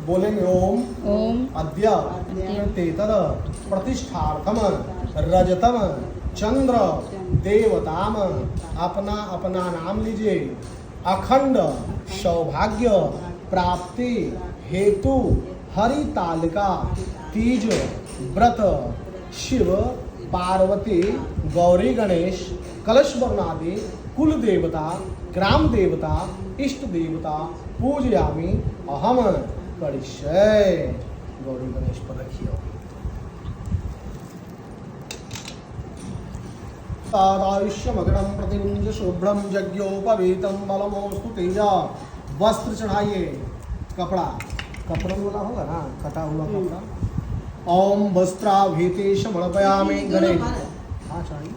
बोलेंगे ओम अद्य तेतद प्रतिष्ठार्थम रजतम चंद्र देवताम। अपना अपना नाम लीजिए। अखंड सौभाग्य प्राप्ति हेतु हरितालिका तीज व्रत शिव पार्वती गौरी गणेश कलश वर्णादि कुल देवता ग्राम देवता इष्ट देवता पूजयामि अहम करिष्ये। गौरी गणेश पर रखिए। आयुष्यमग्रम प्रतिमुंज शुभ्रम यज्ञोपवीतम बलमोस्तु तेजा। वस्त्र चढ़ाइए। कपड़ा कपड़ों वाला होगा ना, कटा हुआ कपड़ा। ओम वस्त्राभीति समर्पयामि गणेश। हाँ चाहिए।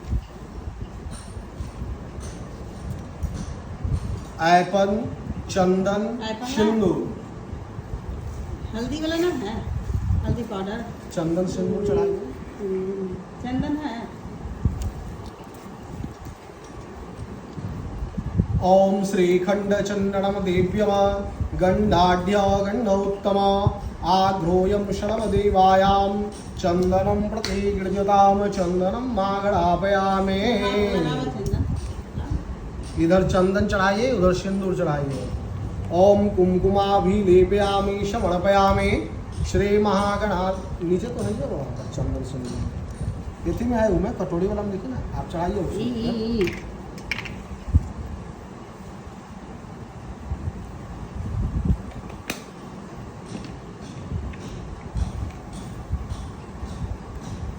ऐपन चंदन सिंदूर। हल्दी वाला ना है, हल्दी पाउडर। चंदन सिंदूर चढ़ाइए। चंदन है। ओम श्रीखंड चंदनम देव्यम गंडाढ्य गंडोत्तम आघ्रोयम शरम देवायाम चंदनम प्रति गृह्यताम चंदनम मागड़ापयामे। इधर चंदन चढ़ाइए, उधर सिंदूर चढ़ाइए। ओम कुमकुमाभिलेपयामि समर्पयामि श्री महागणा। नीचे तो नहीं है चंदन सिंदूर, इसी में है। मैं कटोरी वाला में देखिए ना, आप चढ़ाइए।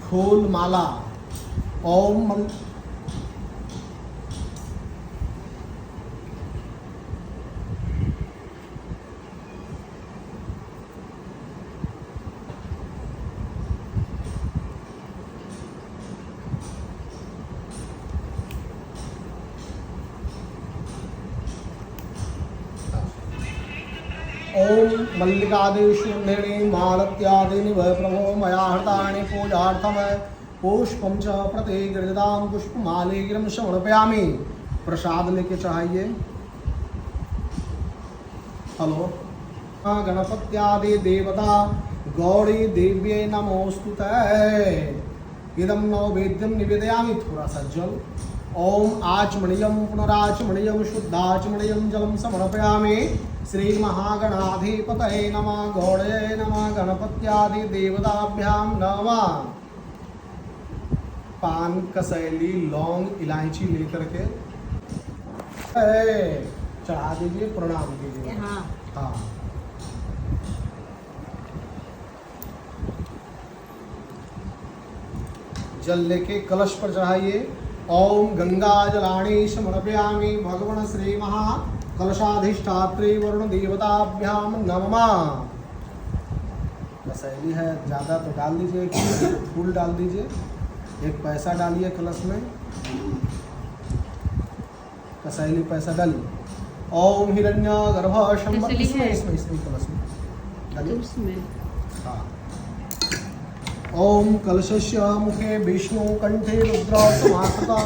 फूल माला। ओम ओम मल्लिकादेशु नेणि मालत्यादीनि वै प्रभो मया हृतानि पूजार्थम पुष्पम च प्रतिगृह्यतां पुष्पमालिग्रम समर्पयामि। प्रसाद लेके चढ़ाइए। हेलो। गणपत्यादि देवता गौरी देव्ये नमोस्तुते। इदं नैवेद्यं निवेदयामि। थोड़ा सा जल। ओम आचमणीयं पुनराचमणीयं शुद्धाचमणीयं जलं समर्पयामि श्री महागणाधिपतये नमः गौड़ये नमः गणपत्यादि देवताभ्यां नमः। पान कसैली लौंग इलायची लेकर के चढ़ा दीजिए, प्रणाम कीजिए। हाँ। जल लेके कलश पर चढ़ाइए। ओम गंगा जलानि समर्पयामि भगवान श्री महा कलशाधिष्ठात्री वरुण देवताभ्याम नमः। कसैली है ज़्यादा तो डाल दीजिए, फूल डाल दीजिए, एक पैसा डालिए कलश में। कसैली पैसा डालिए। ओम हिरण्य गर्भ शंभर। इसमें कलश में डालिए। हाँ। ओम कलशस्य मुखे विष्णु कंठे रुद्र समासता।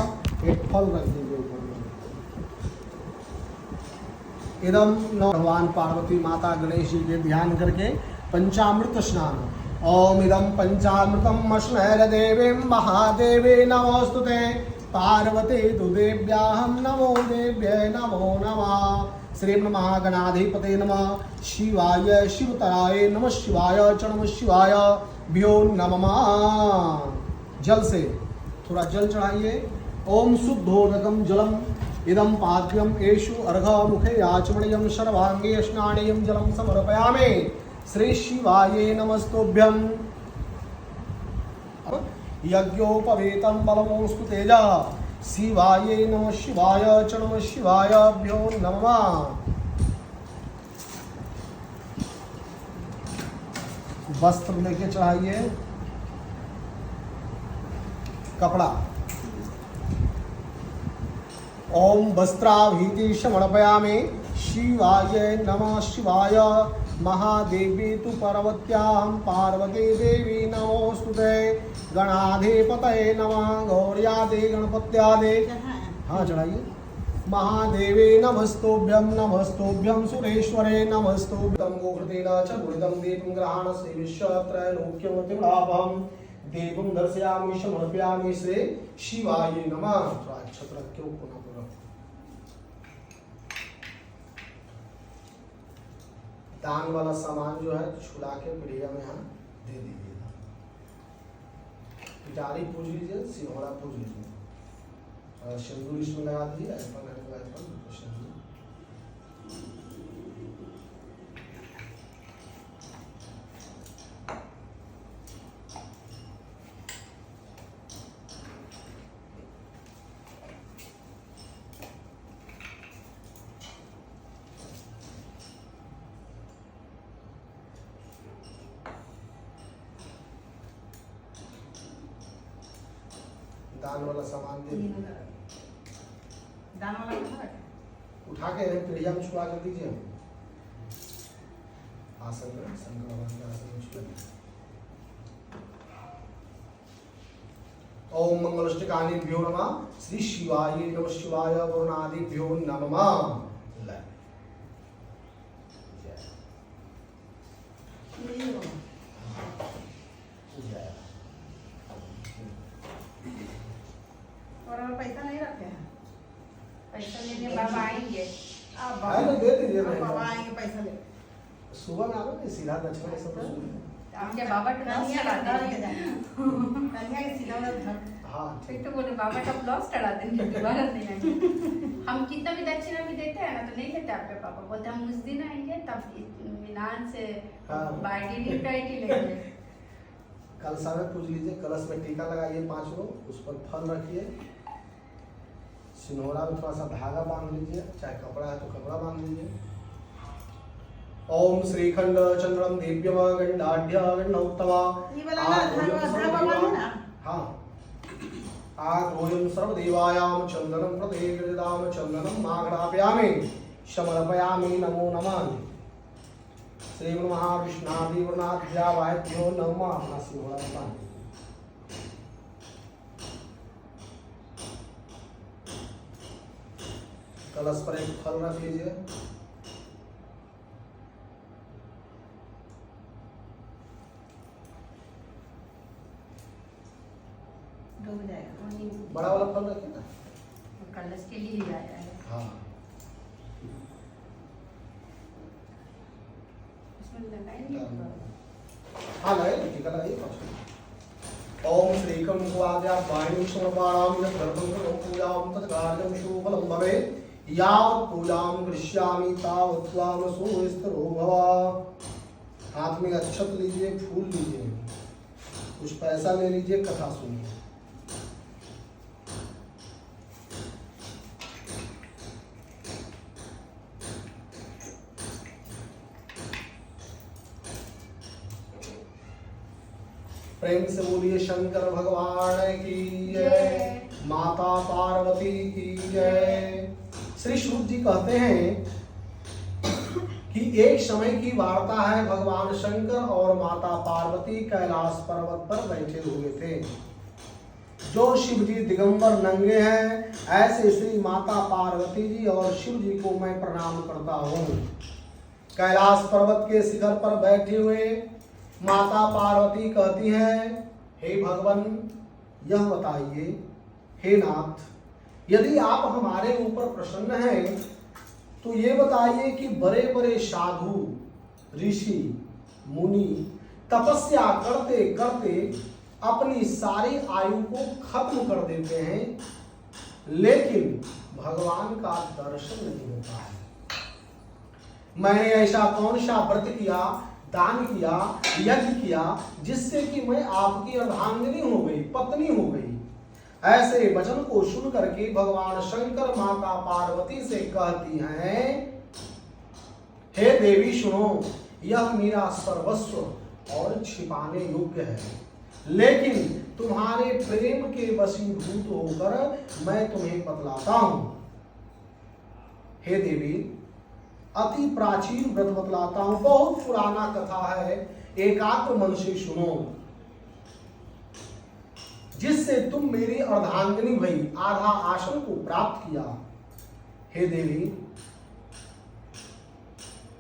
एक फल रख दीजिए ऊपर में। इदम भगवान पार्वती माता गणेश जी के ध्यान करके पंचामृत स्नान। ओम इदम पंचामृतम अश्नैर देवीं महादेवे नमोस्तुते पार्वती तु देव्याहं नमो देव्यै नमो नमः। श्री महागणाधिपते नमः शिवाय शिवतराय नमः शिवाय च नमः शिवाय भ्यो नमः। जल से थोड़ा जल चढ़ाइए। ओम शुद्धोदकम जलम इदम पाद्यम एषु अर्घ मुखे आचमणीयं सर्वांगे स्नानीयं जलं समर्पयामि श्री शिवाय नमस्तुभ्यं। यज्ञोपवीतं बलमोस्तु तेजा शिवाय नमः शिवाय च नमः शिवाय भ्यो नमः। वस्त्र लेके चढ़ाइए। कपड़ा। ओम वस्त्राभीति समर्पयामि शिवाय नमः शिवाय महादेवी तु पार्वत्यां पार्वती देवी नमोस्तुते गणाधिपतये नमः गौर्यादि गणपत्यादि। हाँ चढ़ाइए। महादेवे नमस्तोभ्यं नमस्तोभ्यं सुरेश्वरे नमस्तोभ्यं गोकृतेन च गुणितं दीपं ग्रहाणस्य विश्वत्रैलोक्यमतिलाभं देवं दर्शयामि समर्पयामि श्री शिवाय नमः। तो अक्षत रखो पुनः पुनः दान वाला सामान जो है छुड़ा के पीढ़िया में यहाँ दे दीजिएगा। पिटारी पूज लीजिए, सिंघोड़ा पूज लीजिए, सिंदूर इसमें लगा दीजिए। दान वाला सामान दे दीजिए। दान वाला उठा के पीढ़िया में छुआ कर दीजिए। आसन में शंकर भगवान के आसन में छुआ दीजिए। ओम मंगलष्टकानिभ्यो नमः श्री शिवाय नमः शिवाय वरुणादिभ्यो नमः। और पैसा नहीं रखे हैं? पैसा लेने बाबा आएंगे। है ना, दे दीजिए। बाबा आएंगे पैसा ले। सुबह में आवे सीधा दक्षिणा सब कुछ। हमके बाबा का ब्लाउज चढ़ा देंगे। कन्या के सीधा वाला घर। हाँ फिर तो बोले बाबा का ब्लाउज चढ़ा देंगे, दोबारा नहीं आएंगे। हम कितना भी दक्षिणा भी देते हैं ना तो नहीं लेते आपके पापा, बोलते हम उस दिन आएंगे तब मिलान से बाइडी टाइटी लेंगे। कल समय पूज लीजिए, कलश में टीका लगाइए 5 गो, उस पर फल रखिए, सिनोरा में थोड़ा सा धागा बांध लीजिए, चाहे कपड़ा है तो कपड़ा बांध लीजिए। ओम श्रीखंड चंद्रम दिव्यम गंडाढ्य गंडोत्तमा ये वाला ना धागा वाला ना। हाँ आग्रोयम सर्वदेवायाम चंदनम प्रदेगदाम चंदनम माघरापयामि समर्पयामि नमो नमः। श्री महाविष्णादि वर्णाध्यावाभ्यो नमः। अपना सिंघोड़ा बांध कलश पर एक फल रख लीजिए। डूब जाएगा। बड़ा वाला फल रखिए ना। कलश के लिए ही आया है। हाँ उसमें लगाएंगे। हाँ लगाइए, टीका लगाइए। ओम श्री कंकुआद्या वाणी समर्पयामि यद्गर्भं करो पूजां तत्कार्यं शुभफलं भवेत् यावत् पूजां करिष्यामि तावत् त्वां सुस्थिरो भव। हाथ में अक्षत लीजिए, फूल लीजिए, कुछ पैसा ले लीजिए, कथा सुनिए। प्रेम से बोलिए शंकर भगवान की जय, माता पार्वती की जय। श्री शुभ जी कहते हैं कि एक समय की वार्ता है, भगवान शंकर और माता पार्वती कैलाश पर्वत पर बैठे हुए थे। जो शिव जी दिगंबर नंगे हैं, ऐसे श्री माता पार्वती जी और शिव जी को मैं प्रणाम करता हूँ। कैलाश पर्वत के शिखर पर बैठे हुए माता पार्वती कहती हैं, हे भगवान यह बताइए, हे नाथ, यदि आप हमारे ऊपर प्रसन्न हैं तो ये बताइए कि बड़े बड़े साधु ऋषि मुनि तपस्या करते करते अपनी सारी आयु को खत्म कर देते हैं, लेकिन भगवान का दर्शन नहीं होता है। मैंने ऐसा कौन सा व्रत किया, दान किया, यज्ञ किया, जिससे कि मैं आपकी अर्धांगिनी हो गई, पत्नी हो गई। ऐसे वचन को सुन करके भगवान शंकर माता पार्वती से कहती हैं, हे देवी सुनो, यह मेरा सर्वस्व और छिपाने योग्य है, लेकिन तुम्हारे प्रेम के वशीभूत होकर मैं तुम्हें बतलाता हूं। हे देवी, अति प्राचीन व्रत बतलाता हूं, बहुत पुराना कथा है, एकाग्र मन से सुनो, जिससे तुम मेरी अर्धांगिनी भई, आधा आसन को प्राप्त किया। हे देवी,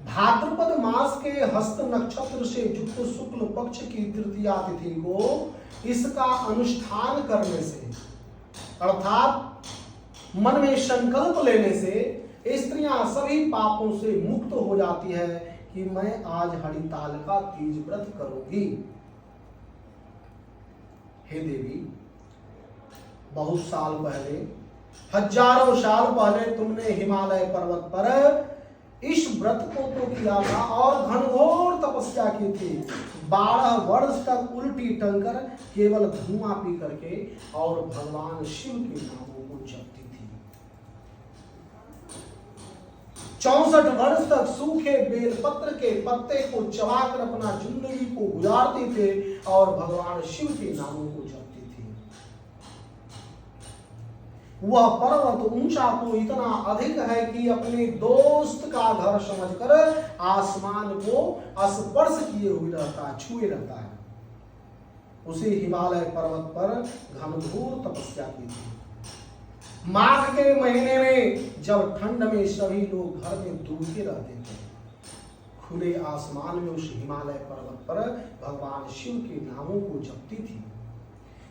भाद्रपद मास के हस्त नक्षत्र से युक्त शुक्ल पक्ष की तृतीया तिथि को इसका अनुष्ठान करने से, अर्थात मन में संकल्प लेने से स्त्रियां सभी पापों से मुक्त हो जाती है कि मैं आज हरिताल का तीज व्रत करूंगी। हे देवी, बहुत साल पहले, हजारों साल पहले तुमने हिमालय पर्वत पर इस व्रत को तो किया था और घनघोर तपस्या की थी। 12 वर्ष तक उल्टी टंकर केवल धुआं पी करके और भगवान शिव के नामों को जपती थी। 64 वर्ष तक सूखे बेलपत्र के पत्ते को चबाकर अपना जिंदगी को गुजारते थे और भगवान शिव के नामों को जपती थी। वह पर्वत ऊंचा तो इतना अधिक है कि अपने दोस्त का घर समझकर आसमान को स्पर्श किए हुए रहता है, छुए रहता है। उसे हिमालय पर्वत पर घनघोर तपस्या की थी। माघ के महीने में जब ठंड में सभी लोग घर में डूबे रहते थे, खुले आसमान में उस हिमालय पर्वत पर भगवान शिव के नामों को जपती थी।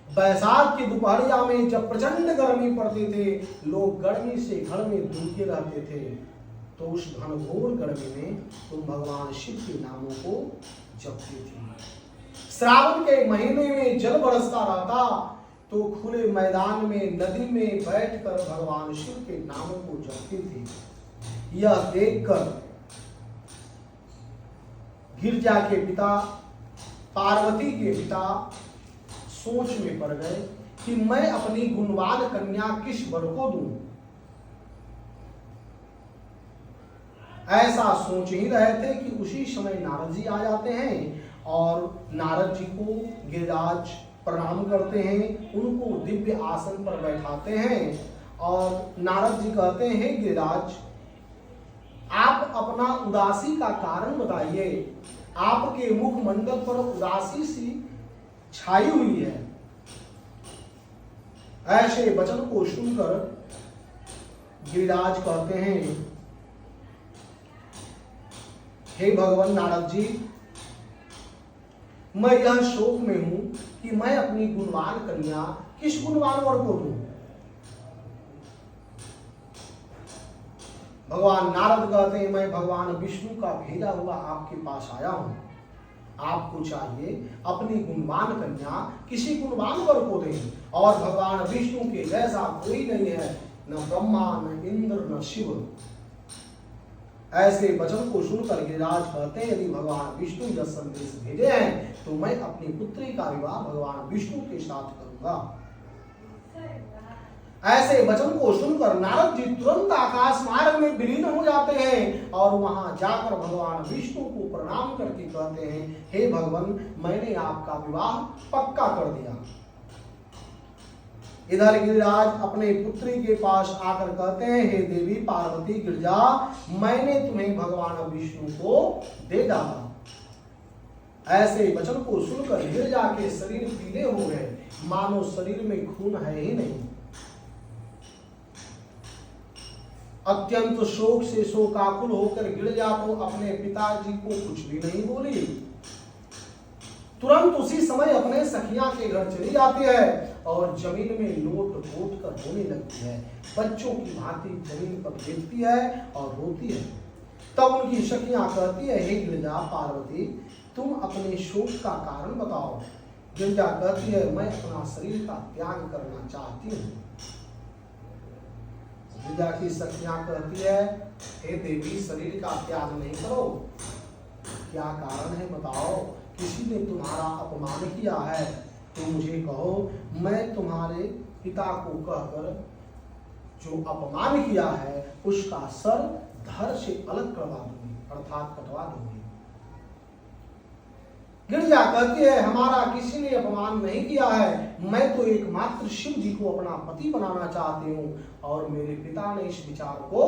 बैसाख की दोपहरिया में जब प्रचंड गर्मी पड़ती थी, लोग गर्मी से घर में डूबे रहते थे, तो उस घनघोर गर्मी में तुम भगवान शिव के नामों को जपती थी। श्रावण के महीने में जल बरसता रहता तो खुले मैदान में नदी में बैठकर भगवान शिव के नामों को जपती थी। यह देखकर गिरजा के पिता, पार्वती के पिता सोच में पड़ गए कि मैं अपनी गुणवान कन्या किस वर को दूं। ऐसा सोच ही रहे थे कि उसी समय नारद जी आ जाते हैं और नारद जी को गिरिराज प्रणाम करते हैं, उनको दिव्य आसन पर बैठाते हैं और नारद जी कहते हैं, गिरिराज आप अपना उदासी का कारण बताइए। आपके मुखमंडल पर उदासी सी छाई हुई है। ऐसे वचन को सुनकर गिरिराज कहते हैं, हे भगवान नारद जी, मैं यह शोक में हूं कि मैं अपनी गुणवान कन्या किस गुणवान वर को दूं। भगवान नारद कहते हैं, मैं भगवान विष्णु का भेजा हुआ आपके पास आया हूं। आपको चाहिए अपनी गुणवान कन्या किसी गुणवान वर को दें और भगवान विष्णु के जैसा कोई नहीं है, न ब्रह्मा न इंद्र न शिव। ऐसे वचन को सुनकर गिरिराज कहते हैं, यदि भगवान विष्णु यह संदेश भेजे हैं तो मैं अपनी पुत्री का विवाह भगवान विष्णु के साथ करूंगा। ऐसे वचन को सुनकर नारद जी तुरंत आकाश मार्ग में विलीन हो जाते हैं और वहां जाकर भगवान विष्णु को प्रणाम करके कहते हैं, हे भगवान, मैंने आपका विवाह पक्का कर दिया। इधर गिरिराज अपने पुत्री के पास आकर कहते हैं, हे देवी पार्वती गिरिजा, मैंने तुम्हें भगवान विष्णु को दे डाला। ऐसे वचन को सुनकर गिरिजा के शरीर पीले हो गए, मानो शरीर में खून है ही नहीं। अत्यंत शोक से शोकाकुल होकर गिरिजा तो अपने पिताजी को कुछ भी नहीं बोली। तुरंत उसी समय अपने सखिया के घर चली जाती है और जमीन में लोट पोट कर रोने लगती है। बच्चों की भांति जमीन पर गिरती है और रोती है। तब उनकी सखियां कहती है, हे गिरिजा पार्वती, तुम अपने शोक का कारण बताओ। गिरिजा कहती है, मैं अपना शरीर का त्याग करना चाहती हूँ। गिरिजा की सखियां कहती है, हे देवी, शरीर का त्याग नहीं करो। क्या कारण है बताओ। किसी ने तुम्हारा अपमान किया है तो मुझे कहो, मैं तुम्हारे पिता को कहकर जो अपमान किया है उसका सर धड़ से अलग करवा दूंगी, अर्थात कटवा दूंगी। गिरिजा कहती है, हमारा किसी ने अपमान नहीं किया है, मैं तो एकमात्र शिव जी को अपना पति बनाना चाहती हूँ और मेरे पिता ने इस विचार को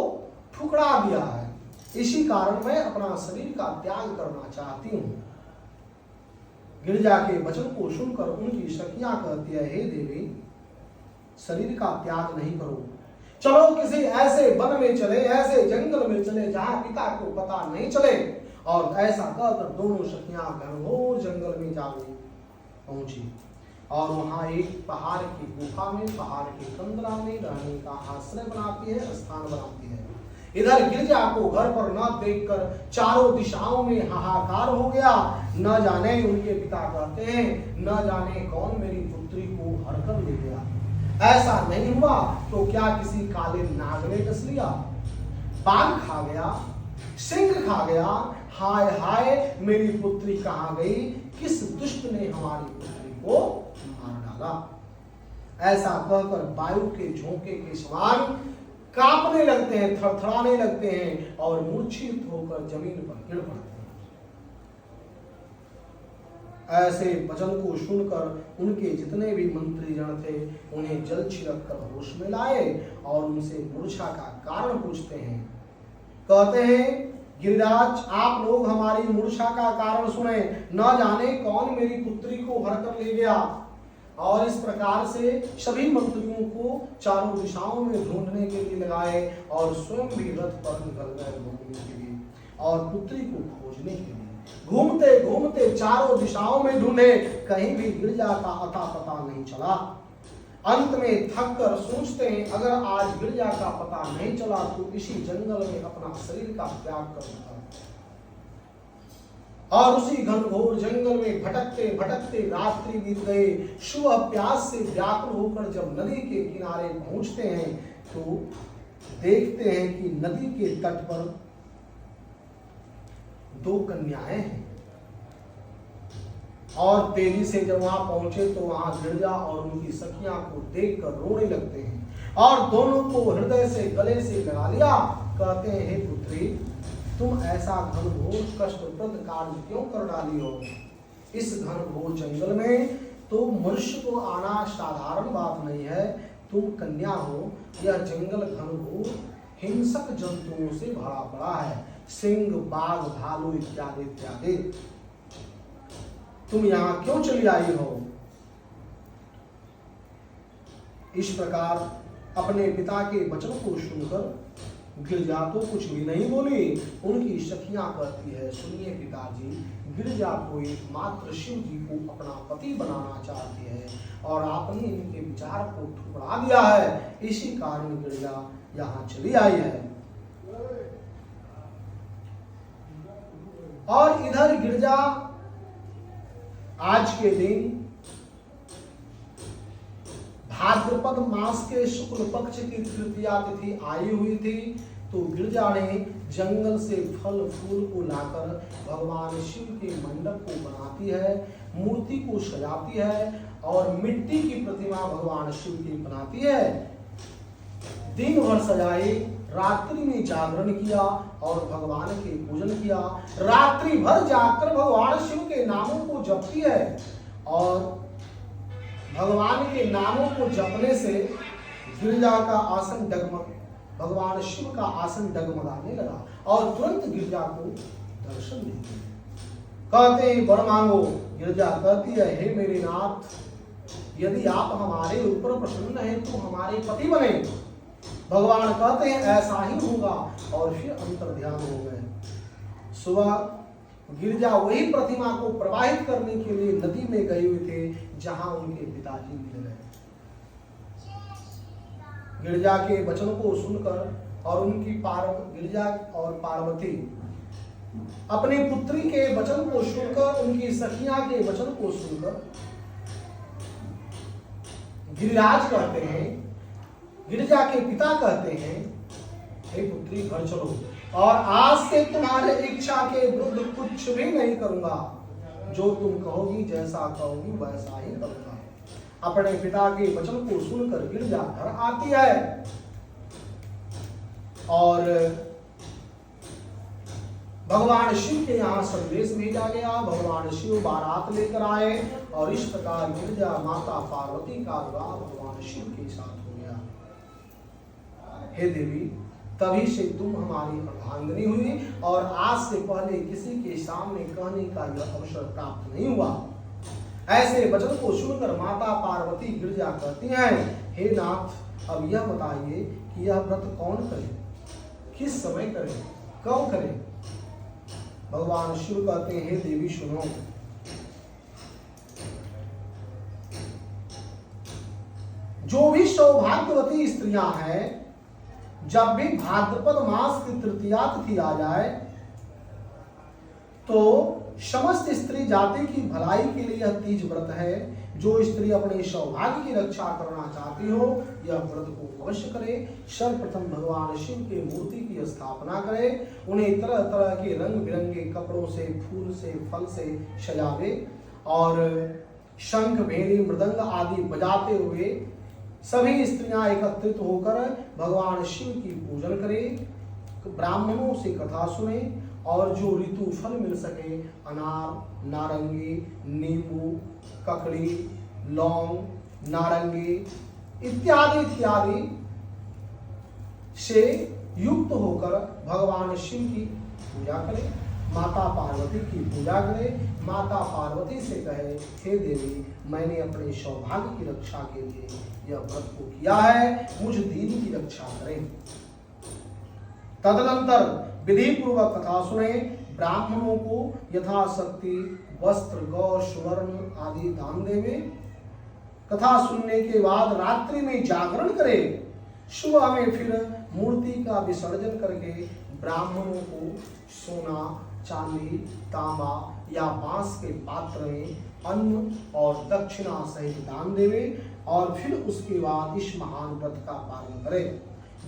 ठुकरा दिया है। इसी कारण मैं अपना शरीर का त्याग करना चाहती हूँ। गिरिजा के वचन को सुनकर उनकी सखियां कहती है, हे देवी, शरीर का त्याग नहीं करो। चलो किसी ऐसे वन में चले, ऐसे जंगल में चले जहां पिता को पता नहीं चले। और ऐसा कहकर दोनों सखियां घनघोर जंगल में जा पहुंची और वहां एक पहाड़ की गुफा में, पहाड़ के कंदरा में रहने का आश्रय बनाती है, स्थान बनाती है। इधर गिरजा को घर पर न देखकर चारों दिशाओं में हाहाकार हो गया। न जाने उनके पिता कहते हैं, न जाने कौन मेरी पुत्री को हर कर ले गया। ऐसा नहीं हुआ तो क्या किसी काले नाग ने डस लिया, बाघ खा गया, सिंह खा गया। हाय हाय मेरी पुत्री कहाँ गई, किस दुष्ट ने हमारी पुत्री को मार डाला। ऐसा कहकर वायु के झोंके के समान कांपने लगते हैं, थरथराने लगते हैं और मूर्छित होकर जमीन पर गिर पड़ते हैं। ऐसे वचन को सुनकर उनके जितने भी मंत्रीजन थे उन्हें जल छिड़क कर होश में लाए और उनसे मूर्छा का कारण पूछते हैं। कहते हैं, गिरिराज आप लोग हमारी मूर्छा का कारण सुने, न जाने कौन मेरी पुत्री को हर कर ले गया। और इस प्रकार से सभी मंत्रियों को चारों दिशाओं में ढूंढने के लिए लगाए और स्वयं भी रथ पर निकल गए ढूंढने के लिए और पुत्री को खोजने के लिए। घूमते घूमते चारों दिशाओं में ढूंढे, कहीं भी गिरजा का अता पता नहीं चला। अंत में थक कर सोचते हैं, अगर आज गिरजा का पता नहीं चला तो इसी जंगल में अपना शरीर का त्याग कर दूंगा। और उसी घनघोर जंगल में भटकते भटकते रात्रि बीत गए। सुबह प्यास से व्याकुल होकर जब नदी के किनारे पहुंचते हैं तो देखते हैं कि नदी के तट पर दो कन्याएं हैं। और तेजी से जब वहां पहुंचे तो वहां गिरजा और उनकी सखियां को देखकर रोने लगते हैं और दोनों को हृदय से गले से लगा लिया। कहते हैं, हे पुत्री, तुम ऐसा घनघोर कष्टप्रद कार्य क्यों कर डाली हो। इस घनघोर जंगल में तो मनुष्य को आना साधारण बात नहीं है। तुम कन्या हो, यह जंगल घनघोर हिंसक जंतुओं से भरा पड़ा है, सिंह, बाघ, भालू इत्यादि इत्यादि। तुम यहाँ क्यों चली आई हो। इस प्रकार अपने पिता के वचन को सुनकर गिरजा तो कुछ भी नहीं बोली। उनकी सखियां कहती है, सुनिए पिताजी, गिरजा कोई मात्र शिव जी को अपना पति बनाना चाहती है और आपने इनके विचार को ठुकरा दिया है, इसी कारण गिरजा यहाँ चली आई है। और इधर गिरजा आज के दिन भाद्रपद मास के शुक्ल पक्ष की तृतीया तिथि आई हुई थी। तो गिरजा ने जंगल से फल फूल को लाकर भगवान शिव के मंडप को बनाती है, मूर्ति को सजाती है और मिट्टी की प्रतिमा भगवान शिव की बनाती है। दिन भर सजाई, रात्रि में जागरण किया और भगवान के पूजन किया। रात्रि भर जाकर भगवान शिव के नामों को जपती है और भगवान के नामों को जपने से गिरजा का आसन डगमग, भगवान शिव का आसन डगमगाने लगा और तुरंत गिरजा को दर्शन देते हैं। कहते हैं, वर मांगो। गिरजा कहती है, हे मेरे नाथ, यदि आप हमारे ऊपर प्रसन्न हैं तो हमारे पति बने। भगवान कहते हैं, ऐसा ही होगा और फिर अंतर ध्यान हो गए। सुबह गिरजा वही प्रतिमा को प्रवाहित करने के लिए नदी में गए हुए थे जहां उनके पिताजी मिल गए। गिरजा के वचन को सुनकर और उनकी गिरजा और पार्वती अपनी पुत्री के वचन को सुनकर, उनकी सखियां के वचन को सुनकर गिरिराज कहते हैं, गिरजा के पिता कहते हैं, हे पुत्री घर चलो और आज से तुम्हारे इच्छा के विरुद्ध कुछ भी नहीं करूंगा। जो तुम कहोगी, जैसा कहोगी वैसा ही करूंगा। अपने पिता के वचन को सुनकर गिरजा घर आती है और भगवान शिव के यहाँ संदेश भेजा गया। भगवान शिव बारात लेकर आए और इस प्रकार गिरजा माता पार्वती का विवाह भगवान शिव के साथ हो गया। हे देवी, तभी से तुम हमारी अर्धांगिनी हुई और आज से पहले किसी के सामने कहने का यह अवसर प्राप्त नहीं हुआ। ऐसे वचन को सुनकर माता पार्वती गिरजा कहती हैं, हे नाथ, अब यह बताइए कि यह व्रत कौन करे, किस समय करे, कब करे। भगवान शिव कहते हैं, हे देवी सुनो, जो भी सौभाग्यवती स्त्रियां हैं, जब भी भाद्रपद मास की तृतीया तिथि आ जाए तो समस्त स्त्री जाति की भलाई के लिए यह तीज व्रत है। जो स्त्री अपने सौभाग्य की रक्षा करना चाहती हो, यह व्रत को अवश्य करे। सर्वप्रथम भगवान शिव की मूर्ति की स्थापना करे, उन्हें तरह तरह के रंग बिरंगे कपड़ों से, फूल से, फल से सजावे और शंख, भेरी, मृदंग आदि बजाते हुए सभी स्त्रियां एकत्रित होकर भगवान शिव की पूजन करें, ब्राह्मणों से कथा सुने और जो ऋतु फल मिल सके, अनार, नारंगी, नींबू, ककड़ी, लौंग, नारंगी इत्यादि इत्यादि से युक्त होकर भगवान शिव की पूजा करें, माता पार्वती की पूजा करें। माता पार्वती से कहे, हे देवी, मैंने अपने सौभाग्य की रक्षा के लिए यह व्रत को किया है, मुझ दीदी की रक्षा करें। तदनंतर विधि पूर्वक कथा सुने, ब्राह्मणों को यथाशक्ति वस्त्र, गौ, सुवर्ण आदि दान देवे। कथा सुनने के बाद रात्रि में जागरण करे, सुबह में फिर मूर्ति का विसर्जन करके ब्राह्मणों को सोना, चांदी, तांबा या बांस के पात्र में अन्न और दक्षिणा सहित दान देवे और फिर उसके बाद इस महान व्रत का पालन करे।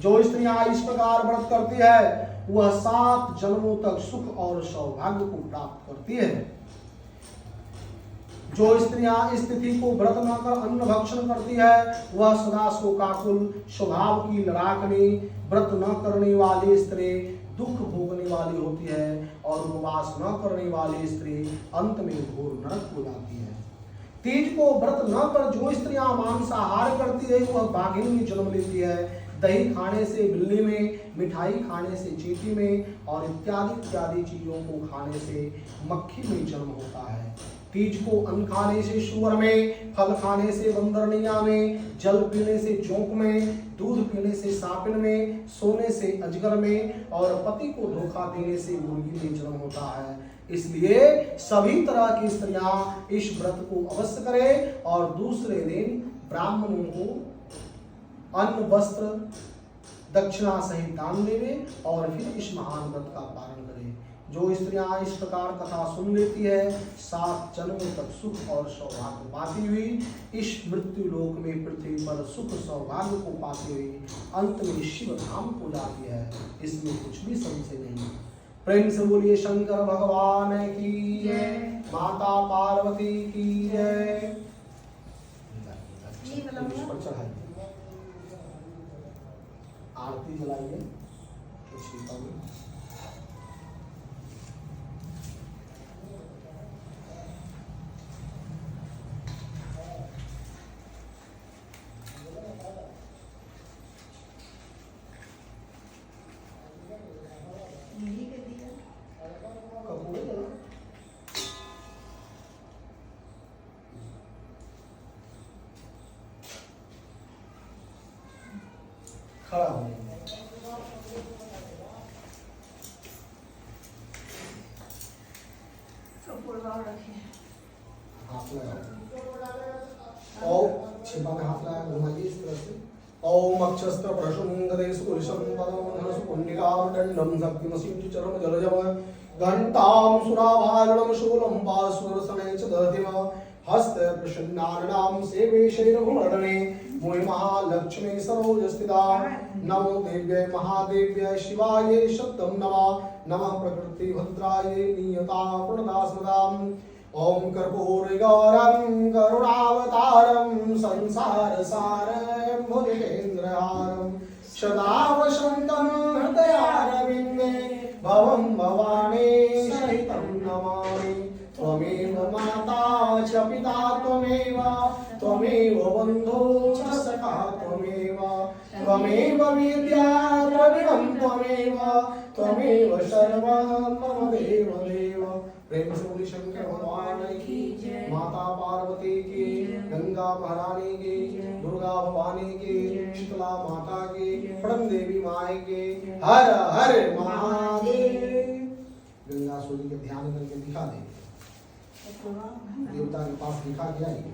जो स्त्रियां इस प्रकार व्रत करती है, वह 7 जन्मों तक सुख और सौभाग्य को प्राप्त करती है। जो स्त्रियां इस तिथि को व्रत न कर अन्न भक्षण करती है, वह सदा शोकाकुल, स्वभाव की लड़ाकनी, व्रत न करने वाली स्त्री दुख भोगने वाली होती है और उपवास न करने वाली स्त्री अंत में घोर नरक हो जाती है। तीज को व्रत न कर जो स्त्रियां मांसाहार करती है, वह बाघिन में जन्म लेती है। दही खाने से बिल्ली में, मिठाई खाने से चींटी में और इत्यादि इत्यादि चीजों को खाने से मक्खी में जन्म होता है। तीज को अन्न खाने से सूअर में, फल खाने से बंदरनिया में, जल पीने से जोंक में, दूध पीने से सांपिन में, सोने से अजगर में और पति को धोखा देने से मुर्गी में जन्म होता है। इसलिए सभी तरह की स्त्रियां इस व्रत को अवश्य करें और दूसरे दिन ब्राह्मणों को अन्न, वस्त्र, दक्षिणा सहित दान देवे और फिर इस महान व्रत का पालन करें। जो स्त्रियां इस प्रकार कथा सुन लेती है, 7 जन्मों तक सुख और सौभाग्य पाती हुई इस मृत्यु लोक में पृथ्वी पर सुख सौभाग्य को पाती हुई अंत में शिव धाम को जाती है, इसमें कुछ भी संशय नहीं। प्रेम से बोलिए शंकर भगवान की जय, माता पार्वती की जय। आरती जलाइए खड़ा हो हाथ लगाओ और छिपा में हाथ लगा घुमाइए इस तरह से। ओम अक्षस्त्र प्रशुंगदे सुपुरुषं पदं सुपुण्डिकां दंडं शक्तिमसीं चरम जलजम घंटां सुराभारणं शूलं पार्श्वरसने च दधिम हस्ते प्रसन्नानां सेवे शैरभूमर्दने मोहि महालक्ष्मी सरोजस्थिता। नमो देव्यै महादेव्यै शिवायै शब्दं नमः नमः प्रकृति भद्रायै नियता प्रणदास्मदाम्। ओम कर्पूरगौरं करुणावतारं संसारसारं भुजगेन्द्रहारं सदा वसन्तं हृदयारविन्दे भवं भवानी सहितं नमामि। त्वमेव माता च पिता त्वमेव, त्वमेव बन्धो च सखा त्वमेव, त्वमेव विद्या द्रविणं त्वमेव, त्वमेव सर्वं मम देव देव। प्रेम से बोली शंकर भगवान की, माता पार्वती की, गंगा महारानी की, दुर्गा भवानी की, शीतला माता की, पड़म देवी माई की, हर हर महादेव। गंगा सूर्य के ध्यान करके दिखा दे, देवता के पास दिखा के आइए।